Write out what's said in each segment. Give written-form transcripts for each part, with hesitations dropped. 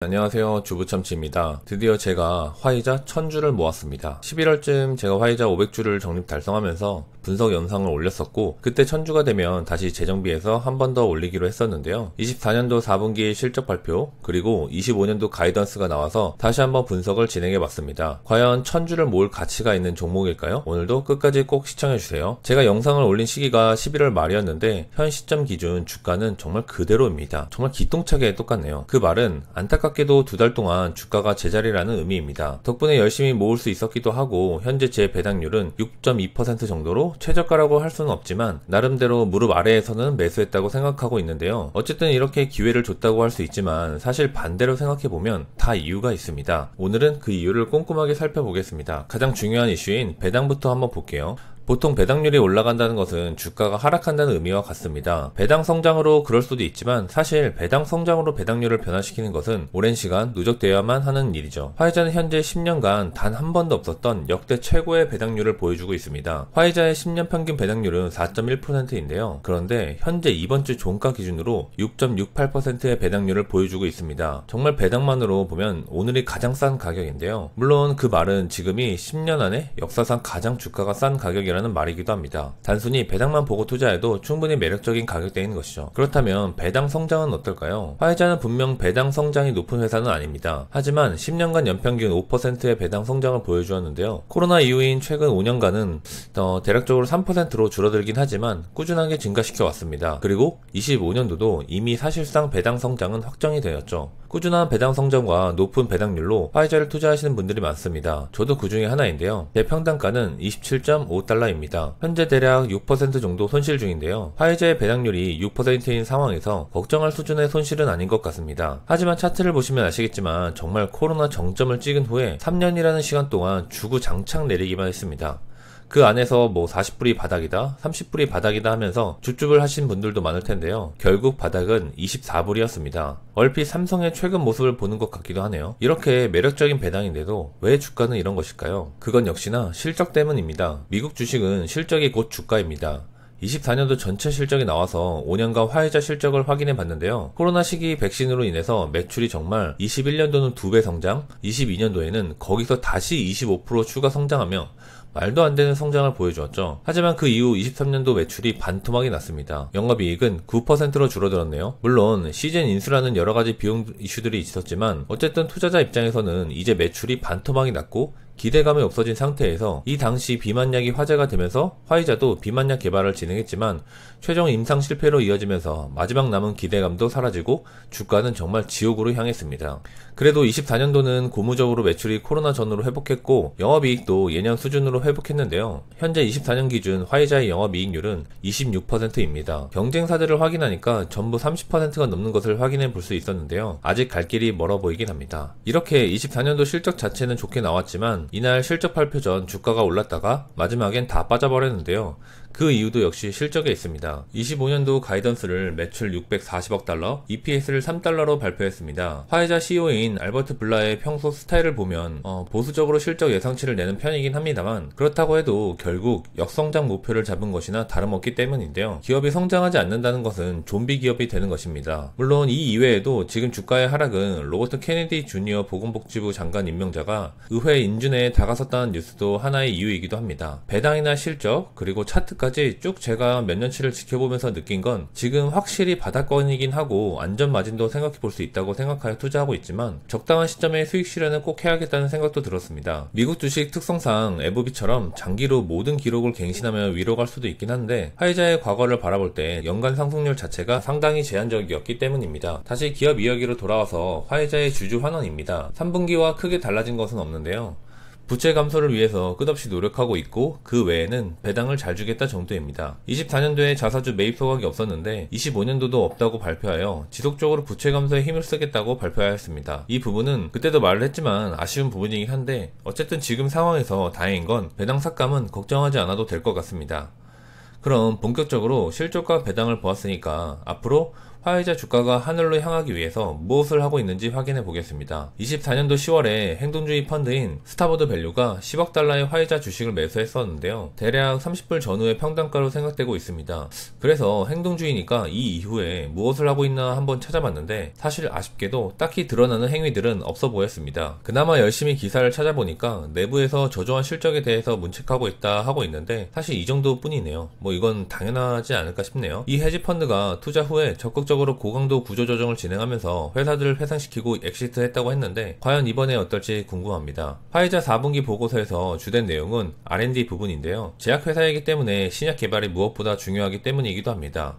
안녕하세요, 주부참치입니다. 드디어 제가 화이자 1000주를 모았습니다. 11월쯤 제가 화이자 500주를 적립 달성하면서 분석 영상을 올렸었고, 그때 1000주가 되면 다시 재정비해서 한 번 더 올리기로 했었는데요. 24년도 4분기 실적 발표, 그리고 25년도 가이던스가 나와서 다시 한번 분석을 진행해봤습니다. 과연 1000주를 모을 가치가 있는 종목일까요? 오늘도 끝까지 꼭 시청해주세요. 제가 영상을 올린 시기가 11월 말이었는데 현 시점 기준 주가는 정말 그대로입니다. 정말 기똥차게 똑같네요. 그 말은 안타깝게도 2달 동안 주가가 제자리라는 의미입니다. 덕분에 열심히 모을 수 있었기도 하고, 현재 제 배당률은 6.2% 정도로 최저가라고 할 수는 없지만 나름대로 무릎 아래에서는 매수했다고 생각하고 있는데요. 어쨌든 이렇게 기회를 줬다고 할 수 있지만 사실 반대로 생각해보면 다 이유가 있습니다. 오늘은 그 이유를 꼼꼼하게 살펴보겠습니다. 가장 중요한 이슈인 배당부터 한번 볼게요. 보통 배당률이 올라간다는 것은 주가가 하락한다는 의미와 같습니다. 배당 성장으로 그럴 수도 있지만 사실 배당 성장으로 배당률을 변화시키는 것은 오랜 시간 누적되어야만 하는 일이죠. 화이자는 현재 10년간 단 한 번도 없었던 역대 최고의 배당률을 보여주고 있습니다. 화이자의 10년 평균 배당률은 4.1%인데요. 그런데 현재 이번 주 종가 기준으로 6.68%의 배당률을 보여주고 있습니다. 정말 배당만으로 보면 오늘이 가장 싼 가격인데요. 물론 그 말은 지금이 10년 안에 역사상 가장 주가가 싼 가격이라는 말이기도 합니다. 단순히 배당만 보고 투자해도 충분히 매력적인 가격대인 것이죠. 그렇다면 배당 성장은 어떨까요? 화이자는 분명 배당 성장이 높은 회사는 아닙니다. 하지만 10년간 연평균 5%의 배당 성장을 보여주었는데요. 코로나 이후인 최근 5년간은 대략적으로 3%로 줄어들긴 하지만 꾸준하게 증가시켜 왔습니다. 그리고 25년도도 이미 사실상 배당 성장은 확정이 되었죠. 꾸준한 배당 성장과 높은 배당률로 화이자를 투자하시는 분들이 많습니다. 저도 그 중에 하나인데요. 제 평단가는 27.5달러입니다. 현재 대략 6% 정도 손실 중인데요. 화이자의 배당률이 6%인 상황에서 걱정할 수준의 손실은 아닌 것 같습니다. 하지만 차트를 보시면 아시겠지만 정말 코로나 정점을 찍은 후에 3년이라는 시간 동안 주구장창 내리기만 했습니다. 그 안에서 40불이 바닥이다, 30불이 바닥이다 하면서 줍줍을 하신 분들도 많을 텐데요. 결국 바닥은 24불이었습니다. 얼핏 삼성의 최근 모습을 보는 것 같기도 하네요. 이렇게 매력적인 배당인데도 왜 주가는 이런 것일까요? 그건 역시나 실적 때문입니다. 미국 주식은 실적이 곧 주가입니다. 24년도 전체 실적이 나와서 5년간 화이자 실적을 확인해 봤는데요. 코로나 시기 백신으로 인해서 매출이 정말 21년도는 2배 성장, 22년도에는 거기서 다시 25% 추가 성장하며 말도 안 되는 성장을 보여주었죠. 하지만 그 이후 23년도 매출이 반토막이 났습니다. 영업이익은 9%로 줄어들었네요. 물론 시즌 인수라는 여러가지 비용 이슈들이 있었지만 어쨌든 투자자 입장에서는 이제 매출이 반토막이 났고 기대감이 없어진 상태에서 이 당시 비만약이 화제가 되면서 화이자도 비만약 개발을 진행했지만 최종 임상 실패로 이어지면서 마지막 남은 기대감도 사라지고 주가는 정말 지옥으로 향했습니다. 그래도 24년도는 고무적으로 매출이 코로나 전으로 회복했고 영업이익도 예년 수준으로 회복했는데요. 현재 24년 기준 화이자의 영업이익률은 26%입니다. 경쟁사들을 확인하니까 전부 30%가 넘는 것을 확인해 볼 수 있었는데요. 아직 갈 길이 멀어 보이긴 합니다. 이렇게 24년도 실적 자체는 좋게 나왔지만 이날 실적 발표 전 주가가 올랐다가 마지막엔 다 빠져버렸는데요. 그 이유도 역시 실적에 있습니다. 25년도 가이던스를 매출 640억 달러, EPS를 3달러로 발표했습니다. 화이자 CEO인 알버트 블라의 평소 스타일을 보면 보수적으로 실적 예상치를 내는 편이긴 합니다만 그렇다고 해도 결국 역성장 목표를 잡은 것이나 다름없기 때문인데요. 기업이 성장하지 않는다는 것은 좀비 기업이 되는 것입니다. 물론 이 이외에도 지금 주가의 하락은 로버트 케네디 주니어 보건복지부 장관 임명자가 의회 인준에 다가섰다는 뉴스도 하나의 이유이기도 합니다. 배당이나 실적 그리고 차트까지 쭉 제가 몇 년치를 지켜보면서 느낀 건 지금 확실히 바닥권이긴 하고 안전 마진도 생각해 볼 수 있다고 생각하여 투자하고 있지만 적당한 시점에 수익 실현은 꼭 해야겠다는 생각도 들었습니다. 미국 주식 특성상 FB처럼 장기로 모든 기록을 갱신하며 위로 갈 수도 있긴 한데 화이자의 과거를 바라볼 때 연간 상승률 자체가 상당히 제한적이었기 때문입니다. 다시 기업 이야기로 돌아와서 화이자의 주주 환원입니다. 3분기와 크게 달라진 것은 없는데요. 부채 감소를 위해서 끝없이 노력하고 있고 그 외에는 배당을 잘 주겠다 정도입니다. 24년도에 자사주 매입 소각이 없었는데 25년도도 없다고 발표하여 지속적으로 부채 감소에 힘을 쓰겠다고 발표하였습니다. 이 부분은 그때도 말을 했지만 아쉬운 부분이긴 한데 어쨌든 지금 상황에서 다행인 건 배당 삭감은 걱정하지 않아도 될 것 같습니다. 그럼 본격적으로 실적과 배당을 보았으니까 앞으로 화이자 주가가 하늘로 향하기 위해서 무엇을 하고 있는지 확인해 보겠습니다. 24년도 10월에 행동주의 펀드인 스타보드 밸류가 10억 달러의 화이자 주식을 매수했었는데요. 대략 30불 전후의 평단가로 생각되고 있습니다. 그래서 행동주의니까 이 이후에 무엇을 하고 있나 한번 찾아봤는데 사실 아쉽게도 딱히 드러나는 행위들은 없어 보였습니다. 그나마 열심히 기사를 찾아보니까 내부에서 저조한 실적에 대해서 문책하고 있다 하고 있는데 사실 이 정도 뿐이네요. 뭐 이건 당연하지 않을까 싶네요. 이 헤지펀드가 투자 후에 적극적으로 고강도 구조조정을 진행하면서 회사들을 회상시키고 엑시트 했다고 했는데 과연 이번에 어떨지 궁금합니다. 화이자 4분기 보고서에서 주된 내용은 R&D 부분인데요. 제약회사이기 때문에 신약 개발이 무엇보다 중요하기 때문이기도 합니다.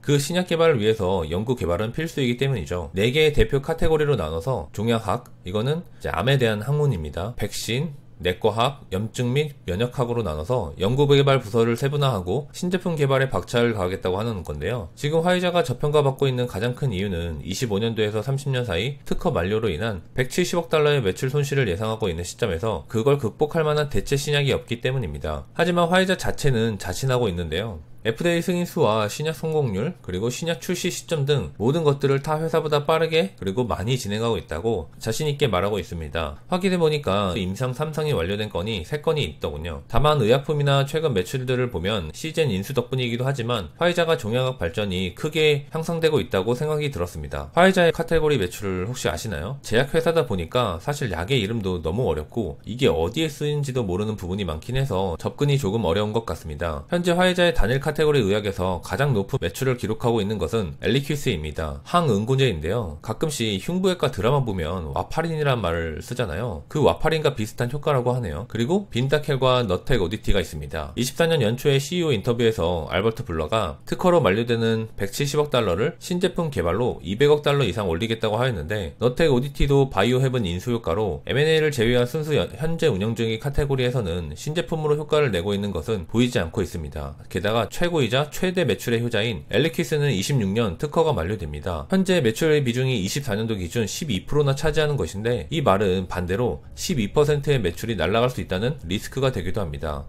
그 신약 개발을 위해서 연구 개발은 필수이기 때문이죠. 4개의 대표 카테고리로 나눠서 종양학, 이거는 암에 대한 학문입니다. 백신, 내과학, 염증 및 면역학으로 나눠서 연구개발 부서를 세분화하고 신제품 개발에 박차를 가하겠다고 하는 건데요. 지금 화이자가 저평가받고 있는 가장 큰 이유는 25년도에서 30년 사이 특허 만료로 인한 170억 달러의 매출 손실을 예상하고 있는 시점에서 그걸 극복할 만한 대체 신약이 없기 때문입니다. 하지만 화이자 자체는 자신하고 있는데요. FDA 승인 수와 신약 성공률, 그리고 신약 출시 시점 등 모든 것들을 타 회사보다 빠르게 그리고 많이 진행하고 있다고 자신있게 말하고 있습니다. 확인해보니까 임상 3상이 완료된 건이 3건이 있더군요. 다만 의약품이나 최근 매출들을 보면 시젠 인수 덕분이기도 하지만 화이자가 종양학 발전이 크게 향상되고 있다고 생각이 들었습니다. 화이자의 카테고리 매출을 혹시 아시나요? 제약회사다 보니까 사실 약의 이름도 너무 어렵고 이게 어디에 쓰인지도 모르는 부분이 많긴 해서 접근이 조금 어려운 것 같습니다. 현재 화이자의 단일 카테고리 의약에서 가장 높은 매출을 기록하고 있는 것은 엘리퀴스입니다. 항응고제인데요. 가끔씩 흉부외과 드라마 보면 와파린이란 말을 쓰잖아요. 그 와파린과 비슷한 효과라고 하네요. 그리고 빈다켈과 너텍 오디티가 있습니다. 24년 연초에 CEO 인터뷰에서 알버트 블러가 특허로 만료되는 170억 달러를 신제품 개발로 200억 달러 이상 올리겠다고 하였는데 너텍 오디티도 바이오 헤븐 인수 효과로 M&A를 제외한 순수 현재 운영 중인 카테고리에서는 신제품으로 효과를 내고 있는 것은 보이지 않고 있습니다. 게다가 최고이자 최대 매출의 효자인 엘리퀴스는 26년 특허가 만료됩니다. 현재 매출의 비중이 24년도 기준 12%나 차지하는 것인데 이 말은 반대로 12%의 매출이 날아갈 수 있다는 리스크가 되기도 합니다.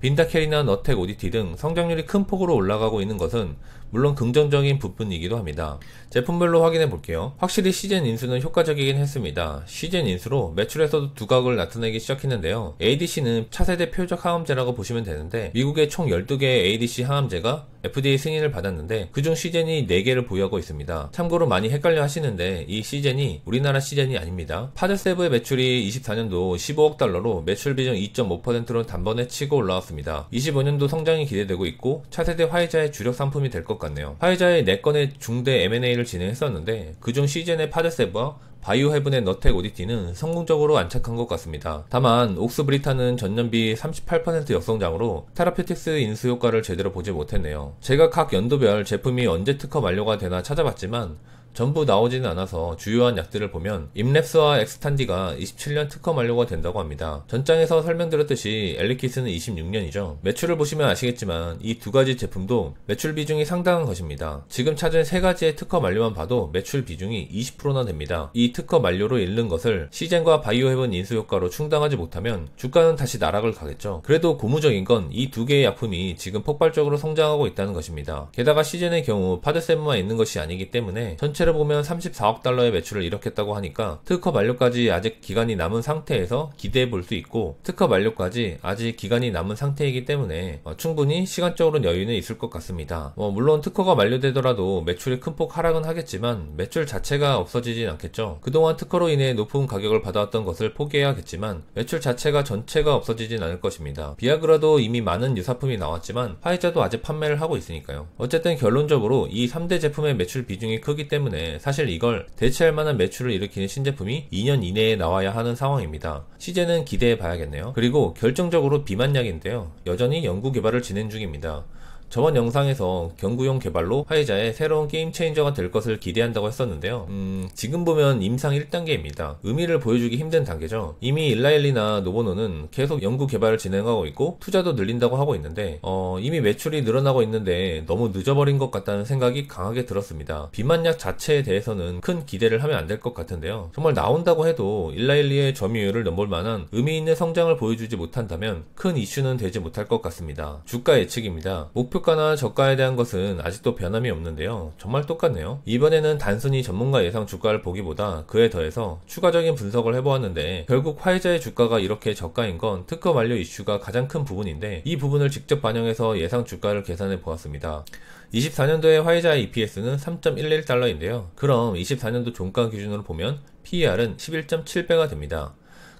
빈다켈이나 너텍 오디티 등 성장률이 큰 폭으로 올라가고 있는 것은 물론 긍정적인 부분이기도 합니다. 제품별로 확인해 볼게요. 확실히 시젠 인수는 효과적이긴 했습니다. 시젠 인수로 매출에서도 두각을 나타내기 시작했는데요. ADC는 차세대 표적 항암제라고 보시면 되는데 미국의 총 12개의 ADC 항암제가 FDA 승인을 받았는데 그중 시젠이 4개를 보유하고 있습니다. 참고로 많이 헷갈려 하시는데 이 시젠이 우리나라 시젠이 아닙니다. 파드세브의 매출이 24년도 15억 달러로 매출 비중 2.5%로 단번에 치고 올라왔습니다. 25년도 성장이 기대되고 있고 차세대 화이자의 주력 상품이 될 것 같네요. 화이자의 4건의 중대 M&A를 진행했었는데 그중 시젠의 파드세브와 바이오 헤븐의 너텍 오디티는 성공적으로 안착한 것 같습니다. 다만 옥스브리타는 전년비 38% 역성장으로 테라피틱스 인수 효과를 제대로 보지 못했네요. 제가 각 연도별 제품이 언제 특허 만료가 되나 찾아봤지만 전부 나오지는 않아서 주요한 약들을 보면 임랩스와 엑스탄디가 27년 특허 만료가 된다고 합니다. 전장에서 설명드렸듯이 엘리퀴스는 26년이죠. 매출을 보시면 아시겠지만 이 두 가지 제품도 매출 비중이 상당한 것입니다. 지금 찾은 3가지의 특허 만료만 봐도 매출 비중이 20%나 됩니다. 이 특허 만료로 잃는 것을 시젠과 바이오 헤븐 인수 효과로 충당하지 못하면 주가는 다시 나락을 가겠죠. 그래도 고무적인 건 이 두 개의 약품이 지금 폭발적으로 성장하고 있다는 것입니다. 게다가 시젠의 경우 파드세브만 있는 것이 아니기 때문에 전체 를 보면 34억 달러의 매출을 이뤘겠다고 하니까 특허 만료까지 아직 기간이 남은 상태에서 기대해 볼 수 있고 특허 만료까지 아직 기간이 남은 상태이기 때문에 충분히 시간적으로 여유는 있을 것 같습니다. 물론 특허가 만료되더라도 매출이 큰 폭 하락은 하겠지만 매출 자체가 없어지진 않겠죠. 그동안 특허로 인해 높은 가격을 받아왔던 것을 포기해야겠지만 매출 자체가 전체가 없어지진 않을 것입니다. 비아그라도 이미 많은 유사품이 나왔지만 화이자도 아직 판매를 하고 있으니까요. 어쨌든 결론적으로 이 3대 제품의 매출 비중이 크기 때문에 사실 이걸 대체할 만한 매출을 일으키는 신제품이 2년 이내에 나와야 하는 상황입니다. 시제는 기대해 봐야겠네요. 그리고 결정적으로 비만약인데요. 여전히 연구 개발을 진행 중입니다. 저번 영상에서 경구용 개발로 화이자의 새로운 게임 체인저가 될 것을 기대한다고 했었는데요. 지금 보면 임상 1단계입니다. 의미를 보여주기 힘든 단계죠. 이미 일라일리나 노보노는 계속 연구 개발을 진행하고 있고 투자도 늘린다고 하고 있는데 이미 매출이 늘어나고 있는데 너무 늦어버린 것 같다는 생각이 강하게 들었습니다. 비만약 자체에 대해서는 큰 기대를 하면 안 될 것 같은데요. 정말 나온다고 해도 일라일리의 점유율을 넘볼 만한 의미 있는 성장을 보여주지 못한다면 큰 이슈는 되지 못할 것 같습니다. 주가 예측입니다. 목표 목표가나 저가에 대한 것은 아직도 변함이 없는데요. 정말 똑같네요. 이번에는 단순히 전문가 예상 주가를 보기보다 그에 더해서 추가적인 분석을 해보았는데 결국 화이자의 주가가 이렇게 저가인 건 특허 만료 이슈가 가장 큰 부분인데 이 부분을 직접 반영해서 예상 주가를 계산해 보았습니다. 24년도의 화이자의 EPS는 3.11달러인데요. 그럼 24년도 종가 기준으로 보면 PER은 11.7배가 됩니다.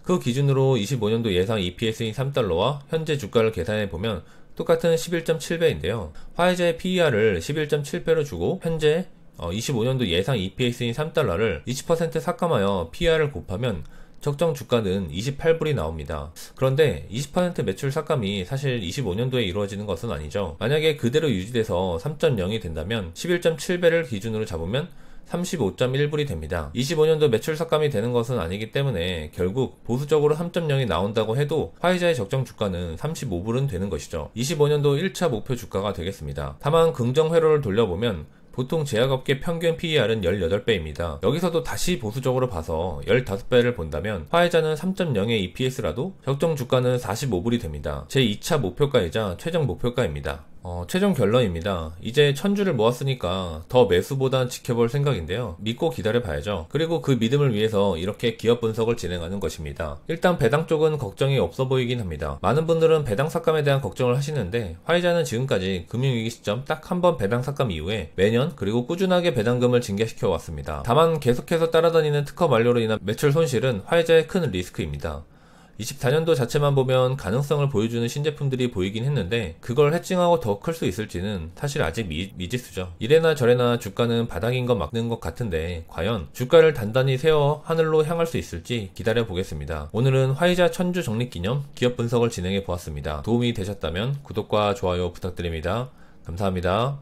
그 기준으로 25년도 예상 EPS인 3달러와 현재 주가를 계산해보면 똑같은 11.7배인데요. 화이자의 PER을 11.7배로 주고 현재 25년도 예상 EPS인 3달러를 20% 삭감하여 PER을 곱하면 적정 주가는 28불이 나옵니다. 그런데 20% 매출 삭감이 사실 25년도에 이루어지는 것은 아니죠. 만약에 그대로 유지돼서 3.0이 된다면 11.7배를 기준으로 잡으면 35.1불이 됩니다. 25년도 매출 삭감이 되는 것은 아니기 때문에 결국 보수적으로 3.0이 나온다고 해도 화이자의 적정 주가는 35불은 되는 것이죠. 25년도 1차 목표 주가가 되겠습니다. 다만 긍정 회로를 돌려보면 보통 제약업계 평균 PER은 18배입니다. 여기서도 다시 보수적으로 봐서 15배를 본다면 화이자는 3.0의 EPS라도 적정 주가는 45불이 됩니다. 제 2차 목표가이자 최종 목표가입니다. 최종 결론입니다. 이제 1000주를 모았으니까 더 매수보단 지켜볼 생각인데요. 믿고 기다려 봐야죠. 그리고 그 믿음을 위해서 이렇게 기업 분석을 진행하는 것입니다. 일단 배당 쪽은 걱정이 없어 보이긴 합니다. 많은 분들은 배당 삭감에 대한 걱정을 하시는데 화이자는 지금까지 금융위기 시점 딱 한 번 배당 삭감 이후에 매년 그리고 꾸준하게 배당금을 증가시켜 왔습니다. 다만 계속해서 따라다니는 특허 만료로 인한 매출 손실은 화이자의 큰 리스크입니다. 24년도 자체만 보면 가능성을 보여주는 신제품들이 보이긴 했는데 그걸 해칭하고 더 클 수 있을지는 사실 아직 미지수죠. 이래나 저래나 주가는 바닥인 건 맞는 것 같은데 과연 주가를 단단히 세워 하늘로 향할 수 있을지 기다려 보겠습니다. 오늘은 화이자 1000주 적립 기념 기업 분석을 진행해 보았습니다. 도움이 되셨다면 구독과 좋아요 부탁드립니다. 감사합니다.